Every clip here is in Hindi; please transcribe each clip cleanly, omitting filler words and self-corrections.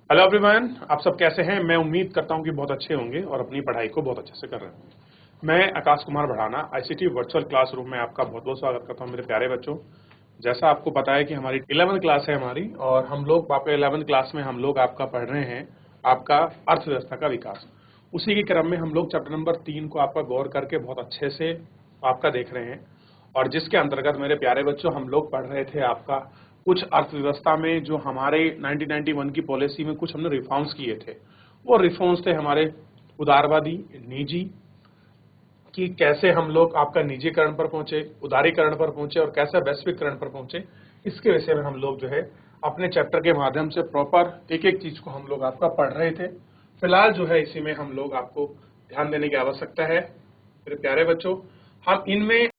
हेलो एवरीवन, आप सब कैसे हैं। मैं उम्मीद करता हूं कि बहुत अच्छे होंगे और अपनी पढ़ाई को बहुत अच्छे से कर रहे होंगे। मैं Akash Kumar Bhadana ICT virtual classroom में आपका बहुत बहुत स्वागत करता हूं मेरे प्यारे बच्चों। जैसा आपको पता है कि हमारी 11वीं क्लास है हमारी, और हम लोग आपके 11वीं क्लास में हम लोग आपका पढ़ रहे हैं आपका अर्थव्यवस्था का विकास। उसी के क्रम में हम लोग चैप्टर नंबर 3 को आपका गौर करके बहुत अच्छे से आपका देख रहे हैं, और जिसके अंतर्गत मेरे प्यारे बच्चों हम लोग पढ़ रहे थे आपका कुछ अर्थव्यवस्था में जो हमारे 1991 की पॉलिसी में कुछ हमने रिफॉर्म्स किए थे। वो रिफॉर्म्स थे हमारे उदारवादी, निजी, कि कैसे हम लोग आपका निजीकरण पर पहुंचे, उदारीकरण पर पहुंचे और कैसे वैश्विकरण पर पहुंचे। इसके विषय में हम लोग जो है अपने चैप्टर के माध्यम से प्रॉपर एक एक चीज को हम लोग आपका पढ़ रहे थे। फिलहाल जो है इसी में हम लोग आपको ध्यान देने की आवश्यकता है मेरे प्यारे बच्चों। हम इनमें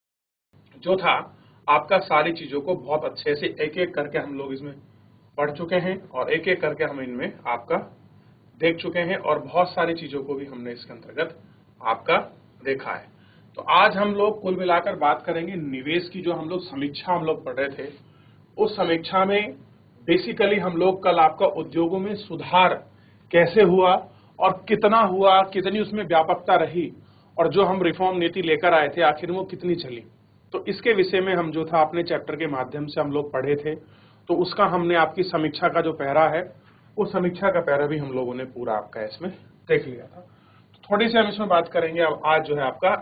जो था आपका सारी चीजों को बहुत अच्छे से एक एक करके हम लोग इसमें पढ़ चुके हैं, और एक एक करके हम इनमें आपका देख चुके हैं, और बहुत सारी चीजों को भी हमने इसके अंतर्गत आपका देखा है। तो आज हम लोग कुल मिलाकर बात करेंगे निवेश की। जो हम लोग समीक्षा हम लोग पढ़ रहे थे, उस समीक्षा में बेसिकली हम लोग कल आपका उद्योगों में सुधार कैसे हुआ और कितना हुआ, कितनी उसमें व्यापकता रही, और जो हम रिफॉर्म नीति लेकर आए थे आखिर वो कितनी चली। तो इसके विषय में हम जो था अपने चैप्टर के माध्यम से हम लोग पढ़े थे। तो उसका हमने आपकी समीक्षा का जो पैरा है, उस समीक्षा का पैरा भी हम लोगों ने पूरा आपका इसमें देख लिया था। तो थोड़ी सी हम इसमें बात करेंगे। अब आज जो है आपका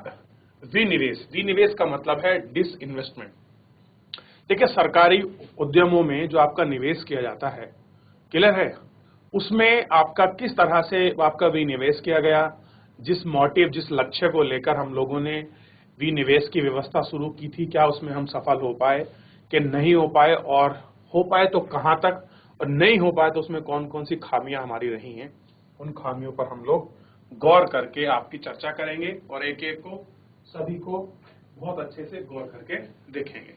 विनिवेश। विनिवेश का मतलब है डिसइन्वेस्टमेंट। देखिए, सरकारी उद्यमों में जो आपका निवेश किया जाता है, क्लियर है, उसमें आपका किस तरह से आपका विनिवेश किया गया, जिस मोटिव, जिस लक्ष्य को लेकर हम लोगों ने विनिवेश की व्यवस्था शुरू की थी, क्या उसमें हम सफल हो पाए कि नहीं हो पाए, और हो पाए तो कहां तक, और नहीं हो पाए तो उसमें कौन कौन सी खामियां हमारी रही हैं। उन खामियों पर हम लोग गौर करके आपकी चर्चा करेंगे, और एक एक को सभी को बहुत अच्छे से गौर करके देखेंगे।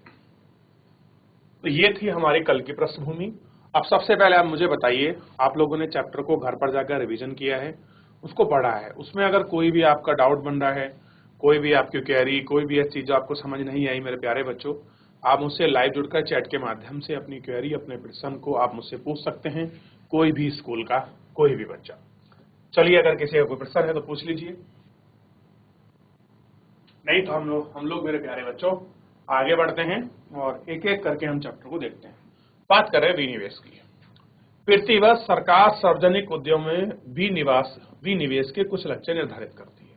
तो ये थी हमारी कल की पृष्ठभूमि। अब सबसे पहले आप मुझे बताइए, आप लोगों ने चैप्टर को घर पर जाकर रिवीजन किया है, उसको पढ़ा है, उसमें अगर कोई भी आपका डाउट बन रहा है, कोई भी आपकी क्वेरी, कोई भी ऐसी चीज आपको समझ नहीं आई मेरे प्यारे बच्चों, आप मुझसे लाइव जुड़कर चैट के माध्यम से अपनी क्वेरी, अपने प्रश्न को आप मुझसे पूछ सकते हैं। कोई भी स्कूल का कोई भी बच्चा। चलिए, अगर किसी का कोई प्रश्न है तो पूछ लीजिए, नहीं तो हम लोग मेरे प्यारे बच्चों आगे बढ़ते हैं और एक एक करके हम चैप्टर को देखते हैं। बात कर रहे हैं विनिवेश की। प्रतिवर्ष सरकार सार्वजनिक उद्यम में विनिवेश के कुछ लक्ष्य निर्धारित करती है।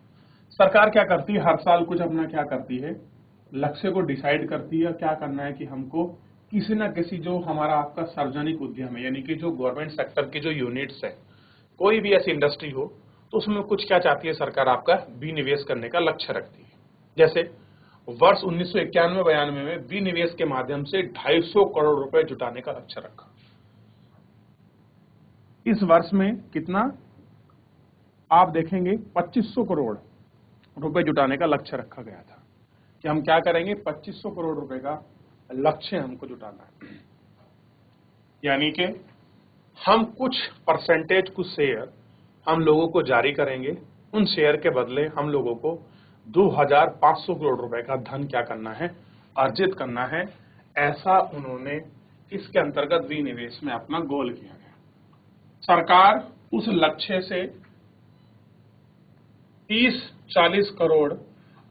सरकार क्या करती है, हर साल कुछ अपना क्या करती है, लक्ष्य को डिसाइड करती है। क्या करना है कि हमको किसी ना किसी जो हमारा आपका सार्वजनिक उद्यम है, यानी कि जो गवर्नमेंट सेक्टर की जो यूनिट्स है, कोई भी ऐसी इंडस्ट्री हो, तो उसमें कुछ क्या चाहती है सरकार, आपका विनिवेश करने का लक्ष्य रखती है। जैसे वर्ष 1991-92 में विनिवेश के माध्यम से 250 करोड़ रुपए जुटाने का लक्ष्य रखा। इस वर्ष में कितना आप देखेंगे, 2500 करोड़ रुपए जुटाने का लक्ष्य रखा गया था कि हम क्या करेंगे, 2500 करोड़ रुपए का लक्ष्य हमको जुटाना है। यानी कि हम कुछ परसेंटेज, कुछ शेयर हम लोगों को जारी करेंगे। उन शेयर के बदले हम लोगों को 2500 करोड़ रुपए का धन क्या करना है, अर्जित करना है। ऐसा उन्होंने इसके अंतर्गत विनिवेश में अपना गोल किया गया। सरकार उस लक्ष्य से 30-40 करोड़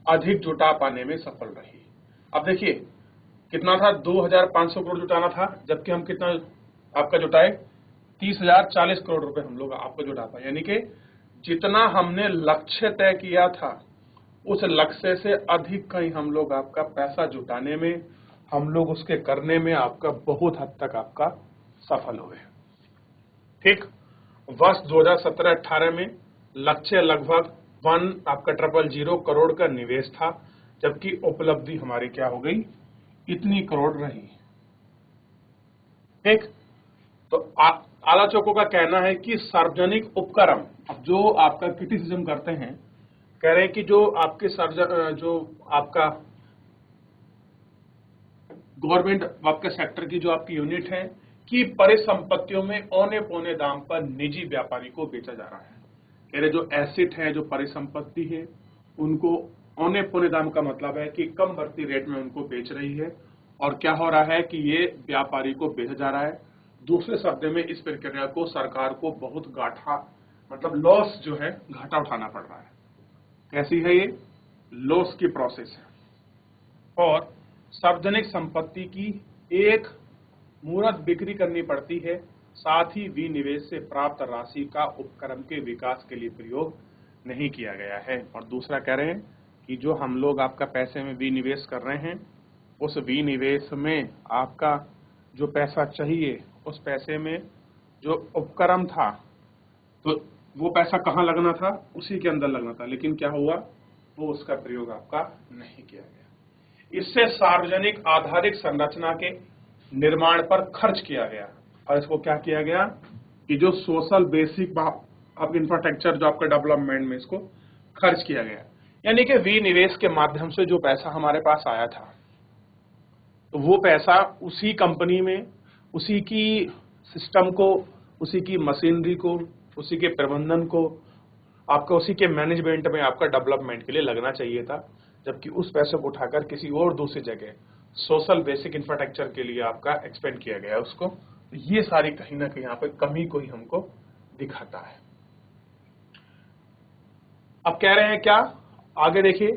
अधिक जुटा पाने में सफल रही। अब देखिए कितना था, 2500 करोड़ जुटाना था, जबकि हम कितना आपका जुटाए, 30,040 करोड़ रुपए हम लोग आपको जुटा पाए। यानी कि जितना हमने लक्ष्य तय किया था, उस लक्ष्य से अधिक कहीं हम लोग आपका पैसा जुटाने में, हम लोग उसके करने में आपका बहुत हद तक आपका सफल हुए। ठीक, वर्ष 2017-18 में लक्ष्य लगभग 1,000 करोड़ का निवेश था, जबकि उपलब्धि हमारी क्या हो गई, इतनी करोड़ रही। ठीक, तो आलोचकों का कहना है कि सार्वजनिक उपक्रम, अब जो आपका क्रिटिसिज्म करते हैं, कह रहे हैं कि जो आपके जो आपका गवर्नमेंट आपके सेक्टर की जो आपकी यूनिट है कि परिसंपत्तियों में औने पौने दाम पर निजी व्यापारी को बेचा जा रहा है। कह रहे जो एसेट है, जो परिसंपत्ति है, उनको औने पौने दाम का मतलब है कि कम बढ़ती रेट में उनको बेच रही है। और क्या हो रहा है कि ये व्यापारी को बेचा जा रहा है। दूसरे शब्द में इस प्रक्रिया को सरकार को बहुत मतलब लॉस जो है घाटा उठाना पड़ रहा है। कैसी है ये? लॉस की प्रोसेस है और सार्वजनिक संपत्ति की एक मूर्त बिक्री करनी पड़ती है, साथ ही विनिवेश से प्राप्त राशि का उपक्रम के विकास के लिए प्रयोग नहीं किया गया है। और दूसरा कह रहे हैं कि जो हम लोग आपका पैसे में विनिवेश कर रहे हैं, उस विनिवेश में आपका जो पैसा चाहिए, उस पैसे में जो उपक्रम था, तो वो पैसा कहाँ लगना था? उसी के अंदर लगना था, लेकिन क्या हुआ? वो उसका प्रयोग आपका नहीं किया गया। इससे सार्वजनिक आधारिक संरचना के निर्माण पर खर्च किया गया और इसको क्या किया गया कि जो सोशल बेसिक अब इंफ्रास्ट्रक्चर जो आपका डेवलपमेंट में इसको खर्च किया गया। यानी कि विनिवेश के माध्यम से जो पैसा हमारे पास आया था, तो वो पैसा उसी कंपनी में, उसी की सिस्टम को, उसी की मशीनरी को, उसी के प्रबंधन को, आपका उसी के मैनेजमेंट में आपका डेवलपमेंट के लिए लगना चाहिए था, जबकि उस पैसे को उठाकर किसी और दूसरी जगह सोशल बेसिक इंफ्रास्ट्रक्चर के लिए आपका एक्सपेंड किया गया उसको। तो ये सारी कहीं ना कहीं यहाँ पे कमी को ही हमको दिखाता है। अब कह रहे हैं क्या? आगे देखिए,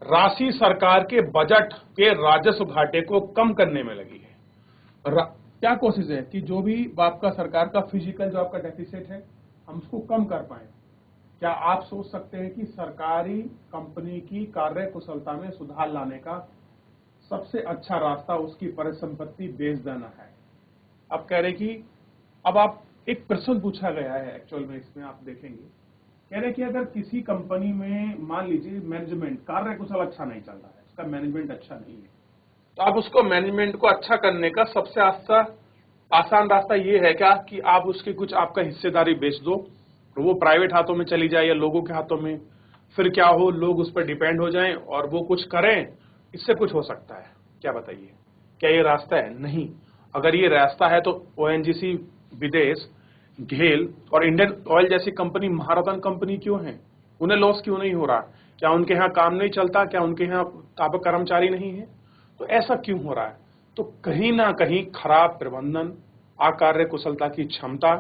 राशि सरकार के बजट के राजस्व घाटे को कम करने में लगी है। क्या कोशिश है कि जो भी आपका सरकार का फिजिकल जो आपका डेफिसिट है, हम उसको कम कर पाए। क्या आप सोच सकते हैं कि सरकारी कंपनी की कार्य कुशलता में सुधार लाने का सबसे अच्छा रास्ता उसकी परिसंपत्ति बेच देना है? अब कह रहे कि अब आप एक प्रश्न पूछा गया है एक्चुअल में, इसमें आप देखेंगे, कह रहे कि अगर किसी कंपनी में मान लीजिए मैनेजमेंट कार्य कुशल अच्छा नहीं चल रहा है, उसका मैनेजमेंट अच्छा नहीं है, तो आप उसको मैनेजमेंट को अच्छा करने का सबसे आसान रास्ता ये है क्या कि आप उसकी कुछ आपका हिस्सेदारी बेच दो, तो वो प्राइवेट हाथों में चली जाए या लोगों के हाथों में, फिर क्या हो, लोग उस पर डिपेंड हो जाएं और वो कुछ करें। इससे कुछ हो सकता है क्या? बताइए, क्या ये रास्ता है? नहीं। अगर ये रास्ता है तो ओएनजीसी विदेश, घेल और इंडियन ऑयल जैसी कंपनी महारथन कंपनी क्यों है? उन्हें लॉस क्यों नहीं हो रहा? क्या उनके यहाँ काम नहीं चलता? क्या उनके यहाँ कर्मचारी नहीं है? तो ऐसा क्यों हो रहा है? तो कहीं ना कहीं खराब प्रबंधन, अकार्य कुशलता की क्षमता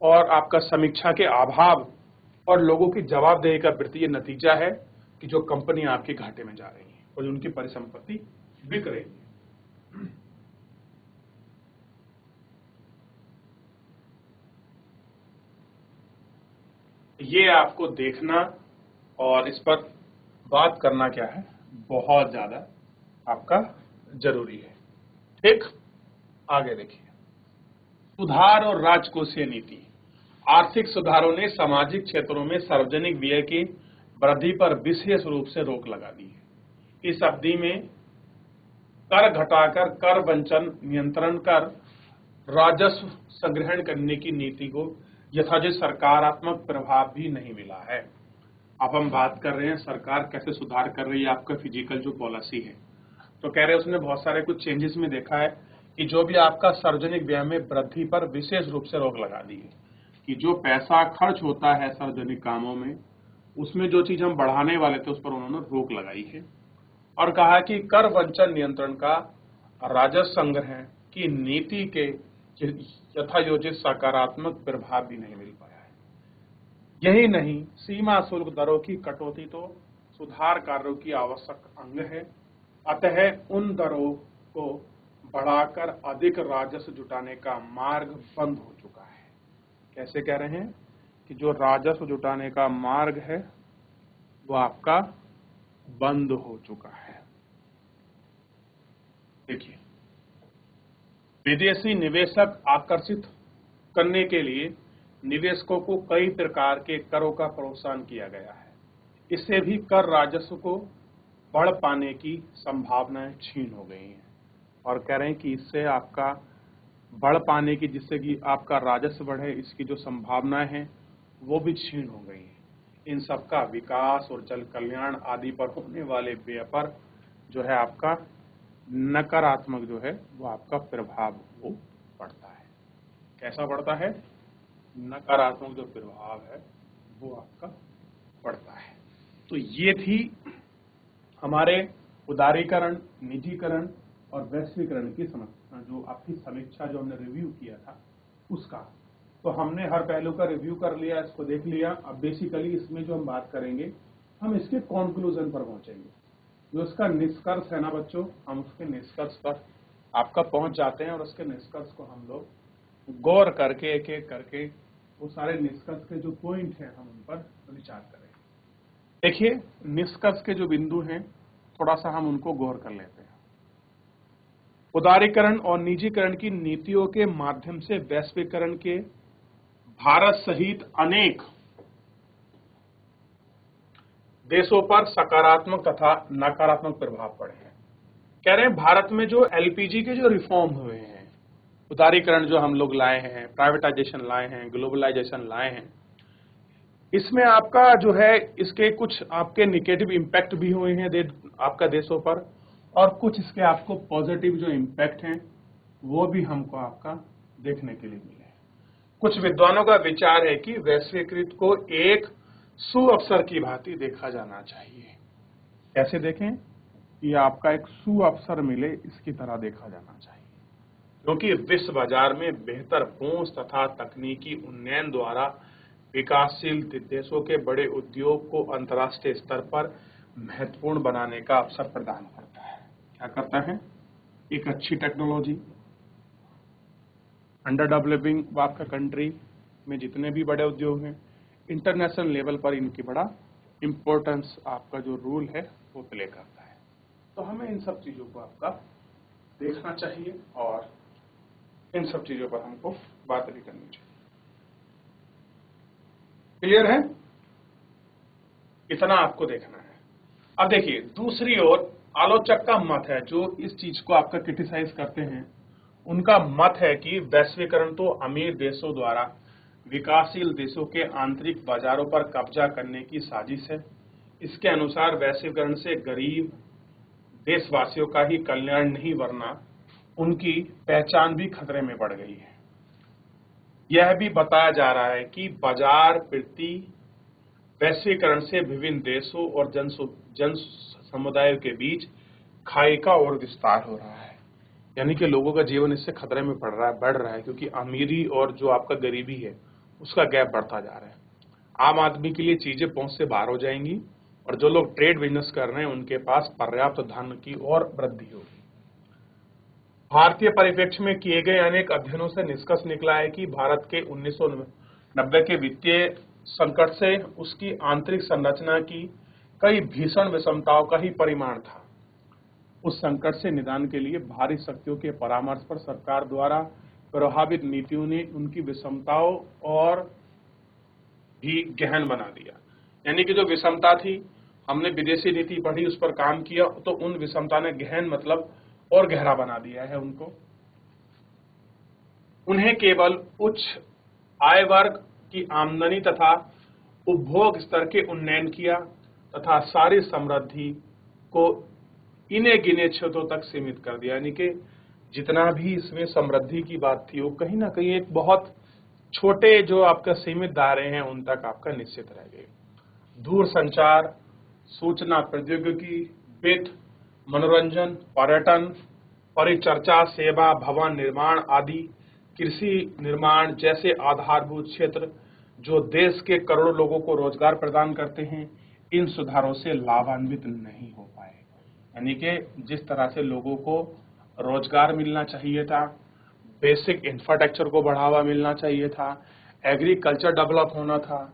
और आपका समीक्षा के अभाव और लोगों की जवाबदेही का प्रति ये नतीजा है कि जो कंपनी आपके घाटे में जा रही है और उनकी परिसंपत्ति बिक रही है। ये आपको देखना और इस पर बात करना क्या है, बहुत ज्यादा आपका जरूरी है। ठीक, आगे देखिए, सुधार और राजकोषीय नीति। आर्थिक सुधारों ने सामाजिक क्षेत्रों में सार्वजनिक व्यय की वृद्धि पर विशेष रूप से रोक लगा दी है। इस अवधि में कर घटाकर कर वंचन नियंत्रण कर राजस्व संग्रहण करने की नीति को यथाचित सकारात्मक प्रभाव भी नहीं मिला है। अब हम बात कर रहे हैं सरकार कैसे सुधार कर रही है आपका फिजिकल जो पॉलिसी है, तो कह रहे हैं उसने बहुत सारे कुछ चेंजेस में देखा है कि जो भी आपका सार्वजनिक व्यय में वृद्धि पर विशेष रूप से रोक लगा दी है कि जो पैसा खर्च होता है सार्वजनिक कामों में, उसमें जो चीज हम बढ़ाने वाले थे उस पर उन्होंने रोक लगाई है और कहा कि कर वंचन नियंत्रण का राजस्व संग्रह की नीति के यथायोजित सकारात्मक प्रभाव भी नहीं मिल पाया है। यही नहीं, सीमा शुल्क दरों की कटौती तो सुधार कार्यों की आवश्यक अंग है, अतः उन दरों को बढ़ाकर अधिक राजस्व जुटाने का मार्ग बंद हो चुका है। कैसे कह रहे हैं कि जो राजस्व जुटाने का मार्ग है वो आपका बंद हो चुका है। देखिए, विदेशी निवेशक आकर्षित करने के लिए निवेशकों को कई प्रकार के करों का प्रोत्साहन किया गया है। इससे भी कर राजस्व को बढ़ पाने की संभावनाएं छीन हो गई हैं और कह रहे हैं कि इससे आपका बढ़ पाने की, जिससे कि आपका राजस्व बढ़े, इसकी जो संभावनाएं हैं वो भी छीन हो गई हैं। इन सबका विकास और जल कल्याण आदि पर होने वाले व्यय पर जो है आपका नकारात्मक जो है वो आपका प्रभाव वो पड़ता है। कैसा पड़ता है? नकारात्मक जो प्रभाव है वो आपका पड़ता है। तो ये थी हमारे उदारीकरण, निजीकरण और वैश्वीकरण की जो आपकी समीक्षा जो हमने रिव्यू किया था उसका। तो हमने हर पहलू का रिव्यू कर लिया, इसको देख लिया। अब बेसिकली इसमें जो हम बात करेंगे, हम इसके कंक्लूजन पर पहुंचेंगे। जो इसका निष्कर्ष है ना बच्चों, हम उसके निष्कर्ष पर आपका पहुंच जाते हैं और उसके निष्कर्ष को हम लोग गौर करके एक एक करके वो सारे निष्कर्ष के जो पॉइंट हैं हम उन पर विचार करें। देखिए, निष्कर्ष के जो बिंदु हैं थोड़ा सा हम उनको गौर कर लेते हैं। उदारीकरण और निजीकरण की नीतियों के माध्यम से वैश्वीकरण के भारत सहित अनेक देशों पर सकारात्मक तथा नकारात्मक प्रभाव पड़े हैं। कह रहे हैं भारत में जो एलपीजी के जो रिफॉर्म हुए हैं, उदारीकरण जो हम लोग लाए हैं, प्राइवेटाइजेशन लाए हैं, ग्लोबलाइजेशन लाए हैं, इसमें आपका जो है इसके कुछ आपके निगेटिव इम्पैक्ट भी हुए हैं आपका देशों पर, और कुछ इसके आपको पॉजिटिव जो इम्पैक्ट हैं वो भी हमको आपका देखने के लिए मिले। कुछ विद्वानों का विचार है कि वैश्वीकृत को एक सुअवसर की भांति देखा जाना चाहिए। कैसे देखें? ये आपका एक सुअवसर मिले इसकी तरह देखा जाना चाहिए, क्योंकि विश्व बाजार में बेहतर पहुंच तथा तकनीकी उन्नयन द्वारा विकासशील देशों के बड़े उद्योग को अंतर्राष्ट्रीय स्तर पर महत्वपूर्ण बनाने का अवसर प्रदान करता है। क्या करता है? एक अच्छी टेक्नोलॉजी अंडर डेवलपिंग आपका कंट्री में जितने भी बड़े उद्योग हैं, इंटरनेशनल लेवल पर इनकी बड़ा इंपॉर्टेंस आपका जो रोल है वो प्ले करता है। तो हमें इन सब चीजों को आपका देखना चाहिए और इन सब चीजों पर हमको बात भी करनी चाहिए। क्लियर है? इतना आपको देखना है। अब देखिए, दूसरी ओर आलोचक का मत है, जो इस चीज को आपका क्रिटिसाइज करते हैं, उनका मत है कि वैश्वीकरण तो अमीर देशों द्वारा विकासशील देशों के आंतरिक बाजारों पर कब्जा करने की साजिश है। इसके अनुसार वैश्वीकरण से गरीब देशवासियों का ही कल्याण नहीं वरना उनकी पहचान भी खतरे में पड़ गई है। यह भी बताया जा रहा है कि बाजार प्रति वैश्वीकरण से विभिन्न देशों और जन समुदायों के बीच खाई का और विस्तार हो रहा है। यानी कि लोगों का जीवन इससे खतरे में बढ़ रहा है, क्योंकि अमीरी और जो आपका गरीबी है उसका गैप बढ़ता जा रहा है। आम आदमी के लिए चीजें पहुंच से बाहर हो जाएंगी और जो लोग ट्रेड बिजनेस कर रहे हैं उनके पास पर्याप्त धन की और वृद्धि होगी। भारतीय परिप्रेक्ष्य में किए गए अनेक अध्ययनों से निष्कर्ष निकला है कि भारत के 1990 के वित्तीय संकट से उसकी आंतरिक संरचना की कई भीषण विषमताओं का ही परिमाण था। उस संकट से निदान के लिए बाहरी शक्तियों के परामर्श पर सरकार द्वारा प्रभावित नीतियों ने उनकी विषमताओं और भी गहन बना दिया। यानी कि जो विषमता थी, हमने विदेशी नीति पढ़ी, उस पर काम किया, तो उन विषमता ने गहन मतलब और गहरा बना दिया है उनको। उन्हें केवल उच्च आय वर्ग की आमदनी तथा उपभोग स्तर के उन्नयन किया तथा सारी समृद्धि को इन्हें गिने क्षेत्रों तक सीमित कर दिया। यानी कि जितना भी इसमें समृद्धि की बात थी वो कहीं ना कहीं एक बहुत छोटे जो आपका सीमित दायरे हैं उन तक आपका निश्चित रह गए। दूर संचार, सूचना प्रौद्योगिकी, वित्त, मनोरंजन, पर्यटन, परिचर्चा, सेवा, भवन निर्माण आदि, कृषि निर्माण जैसे आधारभूत क्षेत्र जो देश के करोड़ों लोगों को रोजगार प्रदान करते हैं, इन सुधारों से लाभान्वित नहीं हो पाए। यानी कि जिस तरह से लोगों को रोजगार मिलना चाहिए था, बेसिक इंफ्रास्ट्रक्चर को बढ़ावा मिलना चाहिए था, एग्रीकल्चर डेवलप होना था,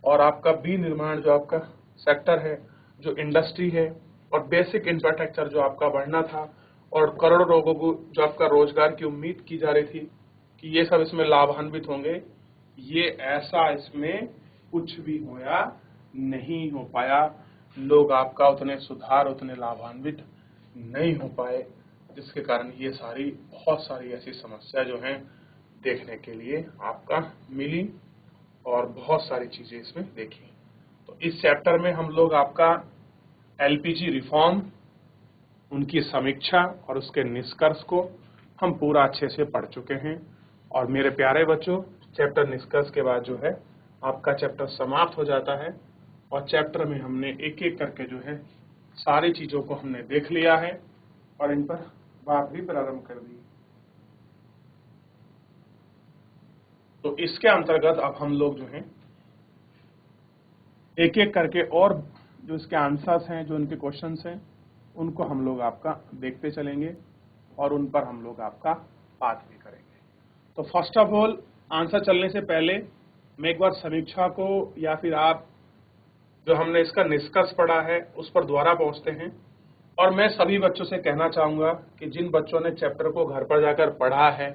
और आपका विनिर्माण जो आपका सेक्टर है, जो इंडस्ट्री है, और बेसिक इंफ्रास्ट्रक्चर जो आपका बढ़ना था, और करोड़ों लोगों को जो आपका रोजगार की उम्मीद की जा रही थी कि ये सब इसमें लाभान्वित होंगे, ये ऐसा इसमें कुछ भी होया नहीं हो पाया। लोग आपका उतने सुधार, उतने लाभान्वित नहीं हो पाए, जिसके कारण ये बहुत सारी ऐसी समस्या जो हैं देखने के लिए आपका मिली और बहुत सारी चीजें इसमें देखी। तो इस चैप्टर में हम लोग आपका एलपीजी रिफॉर्म, उनकी समीक्षा और उसके निष्कर्ष को हम पूरा अच्छे से पढ़ चुके हैं। और मेरे प्यारे बच्चों, चैप्टर निष्कर्ष के बाद जो है आपका चैप्टर समाप्त हो जाता है, और चैप्टर में हमने एक एक करके जो है सारी चीजों को हमने देख लिया है और इन पर बात भी प्रारंभ कर दी। तो इसके अंतर्गत अब हम लोग जो हैं एक एक करके और जो इसके आंसर्स हैं, जो इनके क्वेश्चंस हैं, उनको हम लोग आपका देखते चलेंगे और उन पर हम लोग आपका बात भी करेंगे। तो फर्स्ट ऑफ ऑल आंसर चलने से पहले मैं एक बार समीक्षा को या फिर आप जो हमने इसका निष्कर्ष पढ़ा है उस पर दोबारा पहुंचते हैं। और मैं सभी बच्चों से कहना चाहूंगा कि जिन बच्चों ने चैप्टर को घर पर जाकर पढ़ा है,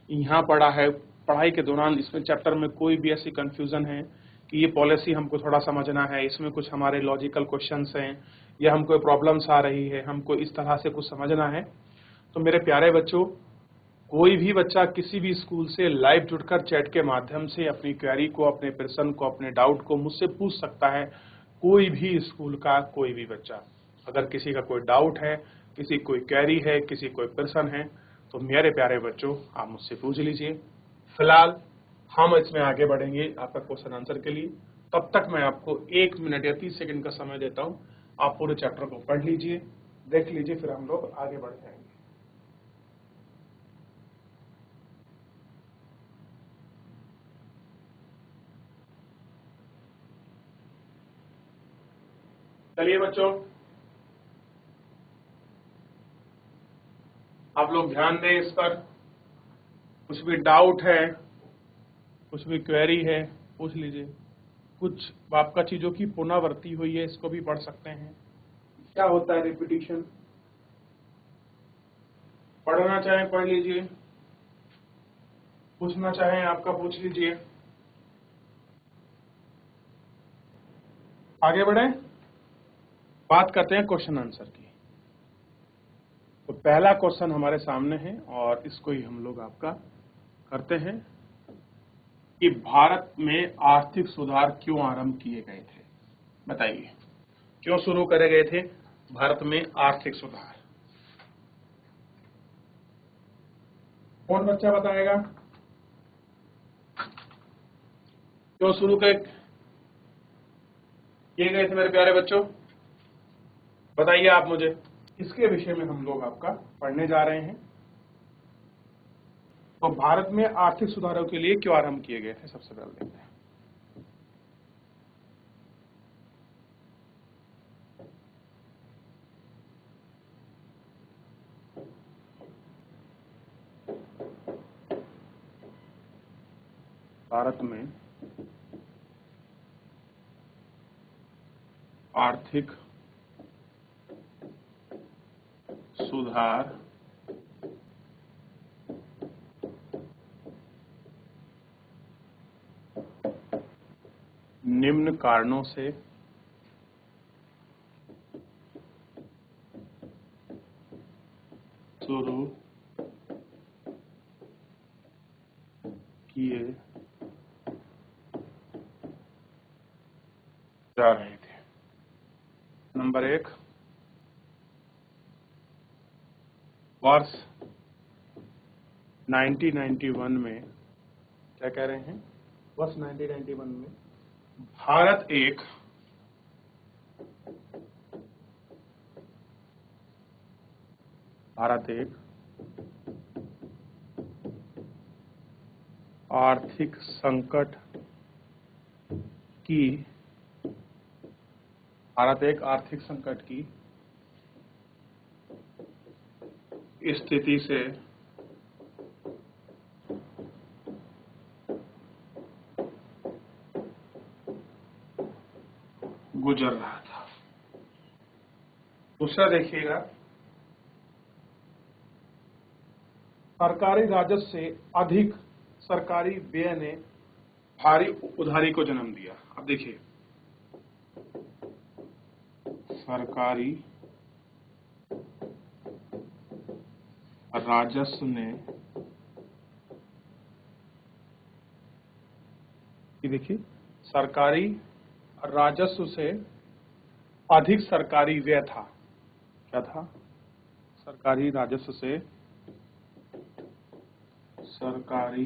यहाँ पढ़ा है, पढ़ाई के दौरान इसमें चैप्टर में कोई भी ऐसी कंफ्यूजन है कि ये पॉलिसी हमको थोड़ा समझना है, इसमें कुछ हमारे लॉजिकल क्वेश्चंस हैं या हमको प्रॉब्लम्स आ रही है, हमको इस तरह से कुछ समझना है, तो मेरे प्यारे बच्चों, कोई भी बच्चा किसी भी स्कूल से लाइव जुड़कर चैट के माध्यम से अपनी क्वेरी को, अपने प्रश्न को, अपने डाउट को मुझसे पूछ सकता है। कोई भी स्कूल का कोई भी बच्चा, अगर किसी का कोई डाउट है, किसी कोई क्वेरी है, किसी कोई प्रश्न है, तो मेरे प्यारे बच्चों आप मुझसे पूछ लीजिए। फिलहाल हम इसमें आगे बढ़ेंगे आपका क्वेश्चन आंसर के लिए। तब तक मैं आपको 1 मिनट या 30 सेकंड का समय देता हूं। आप पूरे चैप्टर को पढ़ लीजिए, देख लीजिए, फिर हम लोग आगे बढ़ जाएंगे। चलिए बच्चों, आप लोग ध्यान दें इस पर। कुछ भी डाउट है, कुछ भी क्वेरी है, पूछ लीजिए। कुछ आपका चीजों की पुनरावृत्ति हुई है, इसको भी पढ़ सकते हैं। क्या होता है रिपीटिशन? पढ़ना चाहें पढ़ लीजिए, पूछना चाहें आपका पूछ लीजिए। आगे बढ़े, बात करते हैं क्वेश्चन आंसर की। तो पहला क्वेश्चन हमारे सामने है और इसको ही हम लोग आपका करते हैं कि भारत में आर्थिक सुधार क्यों आरंभ किए गए थे? बताइए, क्यों शुरू करे गए थे भारत में आर्थिक सुधार? कौन बच्चा बताएगा? क्यों शुरू किए गए थे मेरे प्यारे बच्चों? बताइए आप मुझे। इसके विषय में हम लोग आपका पढ़ने जा रहे हैं। तो भारत में आर्थिक सुधारों के लिए क्यों आरंभ किए गए थे, सबसे पहले देखते हैं। भारत में आर्थिक सुधार निम्न कारणों से शुरू किए जा रहे थे। नंबर 1, वर्ष 1991 में, क्या कह रहे हैं, वर्ष 1991 में भारत एक आर्थिक संकट की स्थिति से गुजर रहा था। दूसरा देखिएगा, सरकारी राजस्व से अधिक सरकारी व्यय ने भारी उधारी को जन्म दिया। अब देखिए, सरकारी राजस्व ने, ये देखिए, सरकारी राजस्व से अधिक सरकारी व्यय था। क्या था? सरकारी राजस्व से सरकारी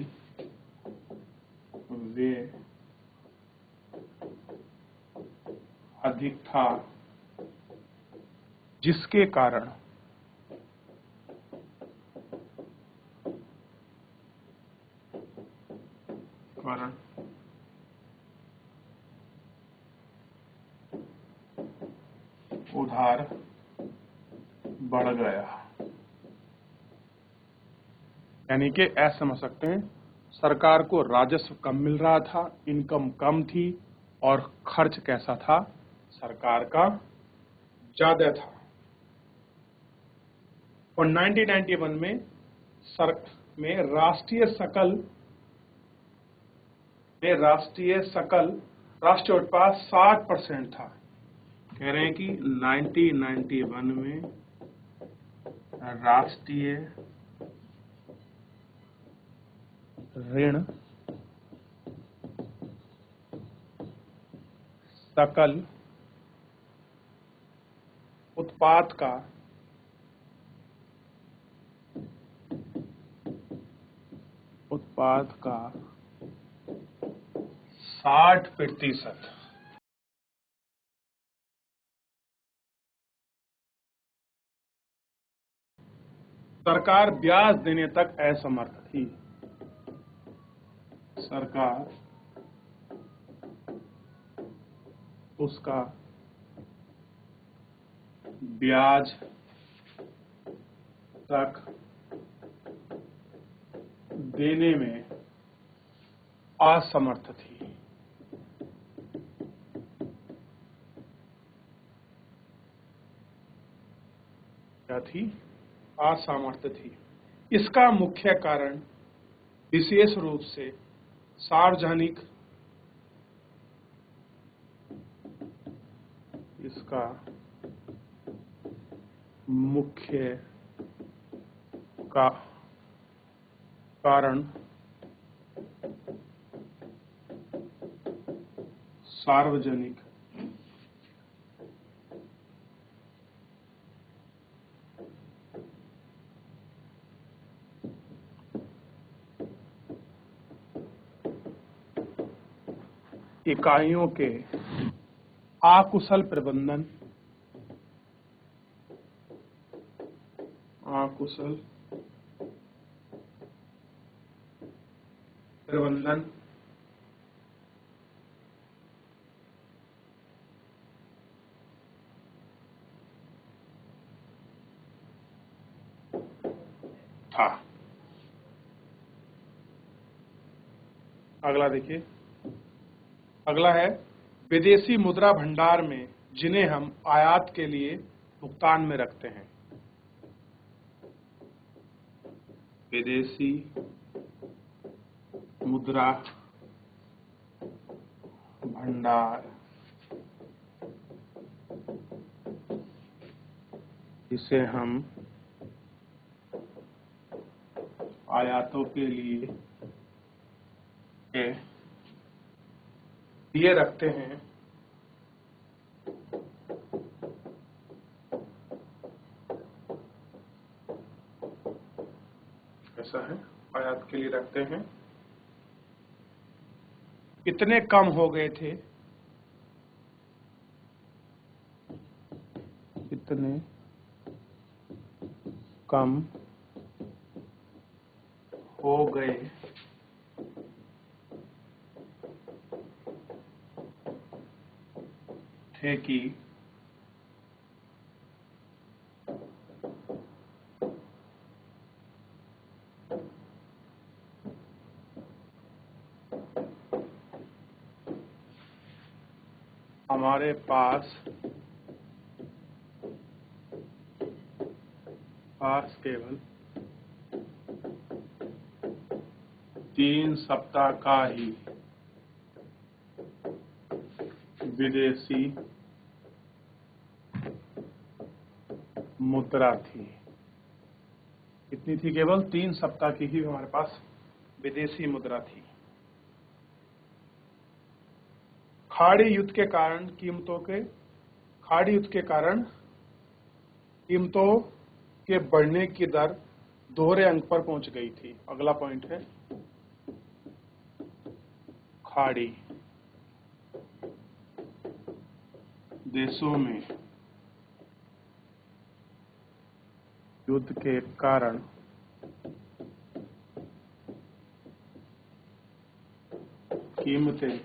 व्यय अधिक था, जिसके कारण कारण उधार बढ़ गया। यानी कि ऐसा समझ सकते हैं, सरकार को राजस्व कम मिल रहा था, इनकम कम थी, और खर्च कैसा था, सरकार का ज्यादा था। और 1991 में राष्ट्रीय उत्पाद 60% था। कह रहे हैं कि 1991 में राष्ट्रीय ऋण सकल उत्पाद का 60%। सरकार ब्याज देने तक असमर्थ थी। सरकार उसका ब्याज तक देने में असमर्थ थी। क्या थी? असमर्थ थी। इसका मुख्य कारण विशेष रूप से सार्वजनिक इसका मुख्य का कारण सार्वजनिक इकाइयों के अकुशल प्रबंधन था। अगला देखिए, अगला है विदेशी मुद्रा भंडार में जिन्हें हम आयात के लिए भुगतान में रखते हैं। विदेशी मुद्रा भंडार जिसे हम आयातों के लिए रखते हैं। ऐसा है, आयात के लिए रखते हैं। इतने कम हो गए थे, इतने कम हो गए थे कि हमारे पास केवल 3 सप्ताह का ही विदेशी मुद्रा थी। कितनी थी? केवल 3 सप्ताह की ही हमारे पास विदेशी मुद्रा थी। खाड़ी युद्ध के कारण कीमतों के बढ़ने की दर दोहरे अंक पर पहुंच गई थी। अगला पॉइंट है खाड़ी देशों में युद्ध के कारण कीमतें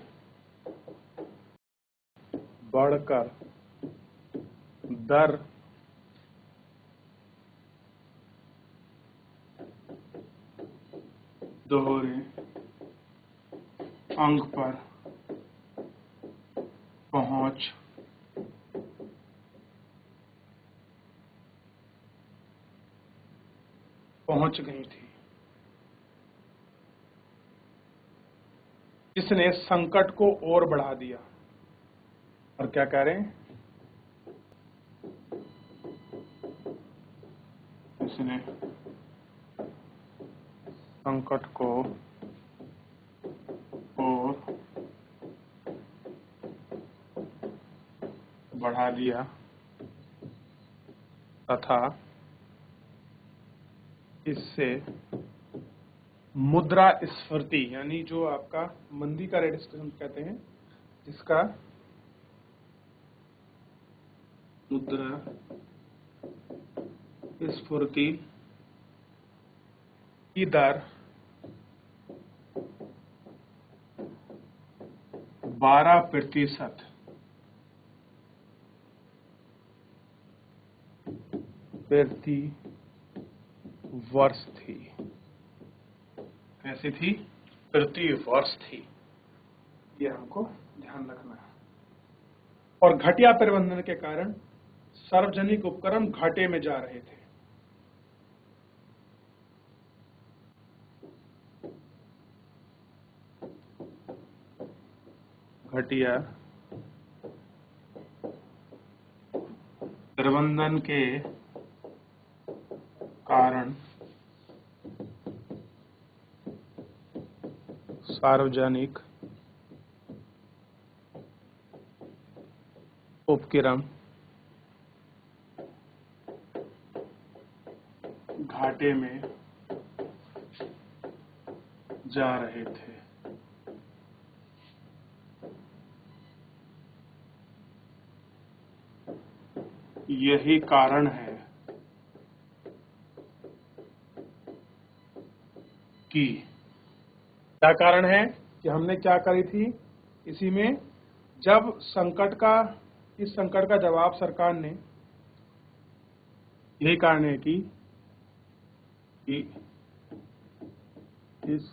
बढ़कर दर दोहरे अंक पर पहुंच गई थी, इसने संकट को और बढ़ा दिया। और क्या कह रहे हैं, इसने संकट को और बढ़ा दिया तथा इससे मुद्रास्फीति यानी जो आपका मंदी का रेट हम कहते हैं, जिसका मुद्रास्फीति की दर 12% प्रति वर्ष थी। कैसी थी? प्रति वर्ष थी। ये हमको ध्यान रखना है। और घटिया प्रबंधन के कारण सार्वजनिक उपक्रम घाटे में जा रहे थे। घटिया प्रबंधन के कारण सार्वजनिक उपक्रम घाटे में जा रहे थे। यही कारण है कि क्या कारण है कि हमने क्या करी थी इसी में, जब इस संकट का जवाब सरकार ने, यही कारण है कि इस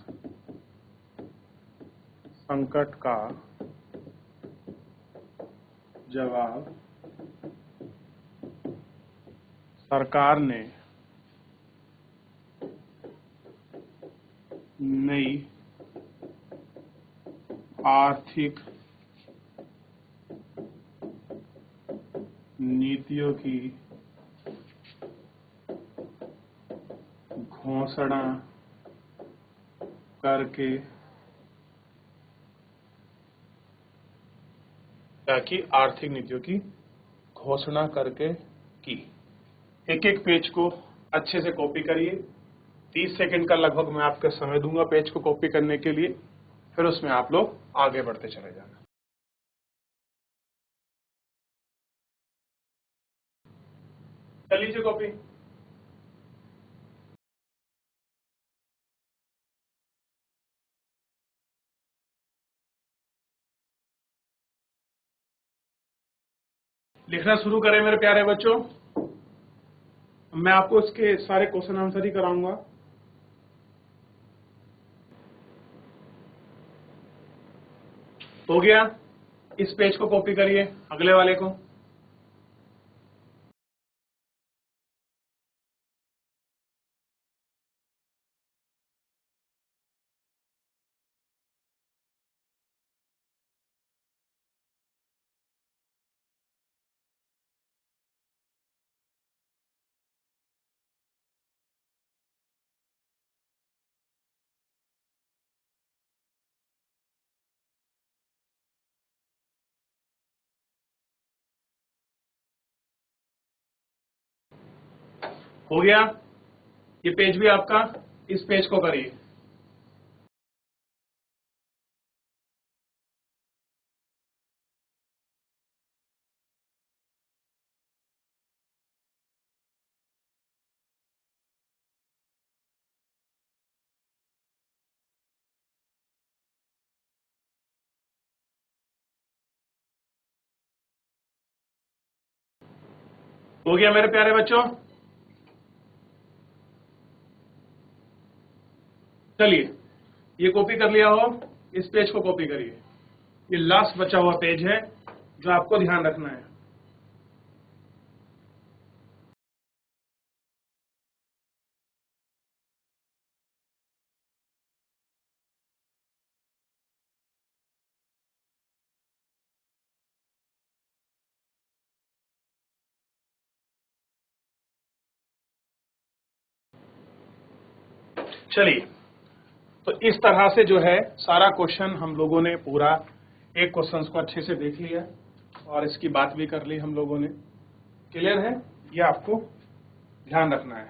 संकट का जवाब सरकार ने नई आर्थिक नीतियों की घोषणा करके ताकि आर्थिक नीतियों की घोषणा करके की। एक एक पेज को अच्छे से कॉपी करिए। 30 सेकंड का लगभग मैं आपका समय दूंगा पेज को कॉपी करने के लिए, फिर उसमें आप लोग आगे बढ़ते चले जाना। कर लीजिए कॉपी। लिखना शुरू करें मेरे प्यारे बच्चों। मैं आपको इसके सारे क्वेश्चन आंसर ही कराऊंगा। हो गया? इस पेज को कॉपी करिए, अगले वाले को। हो गया? ये पेज भी आपका, इस पेज को करिए। हो गया मेरे प्यारे बच्चों? चलिए, ये कॉपी कर लिया हो, इस पेज को कॉपी करिए। ये लास्ट बचा हुआ पेज है जो आपको ध्यान रखना है। चलिए, तो इस तरह से जो है सारा क्वेश्चन हम लोगों ने पूरा एक क्वेश्चन को अच्छे से देख लिया और इसकी बात भी कर ली हम लोगों ने। क्लियर है? ये आपको ध्यान रखना है।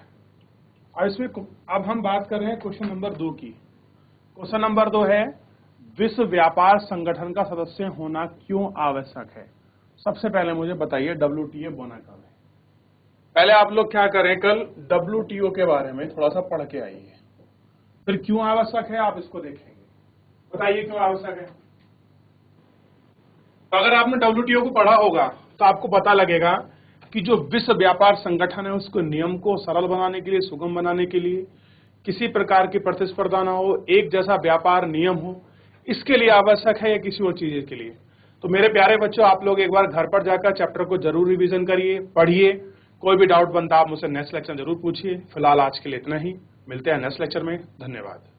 और इसमें अब हम बात कर रहे हैं क्वेश्चन नंबर 2 की। क्वेश्चन नंबर 2 है, विश्व व्यापार संगठन का सदस्य होना क्यों आवश्यक है? सबसे पहले मुझे बताइए WTO बना कब है? पहले आप लोग क्या करें, कल WTO के बारे में थोड़ा सा पढ़ के आइए, फिर क्यों आवश्यक है आप इसको देखेंगे। बताइए क्यों आवश्यक है। तो अगर आपने WTO को पढ़ा होगा तो आपको पता लगेगा कि जो विश्व व्यापार संगठन है उसको नियम को सरल बनाने के लिए, सुगम बनाने के लिए, किसी प्रकार की प्रतिस्पर्धा ना हो, एक जैसा व्यापार नियम हो, इसके लिए आवश्यक है या किसी और चीज के लिए। तो मेरे प्यारे बच्चों, आप लोग एक बार घर पर जाकर चैप्टर को जरूर रिवीजन करिए, पढ़िए। कोई भी डाउट बनता आप मुझसे नेक्स्ट लेक्चर जरूर पूछिए। फिलहाल आज के लिए इतना ही, मिलते हैं नेक्स्ट लेक्चर में। धन्यवाद।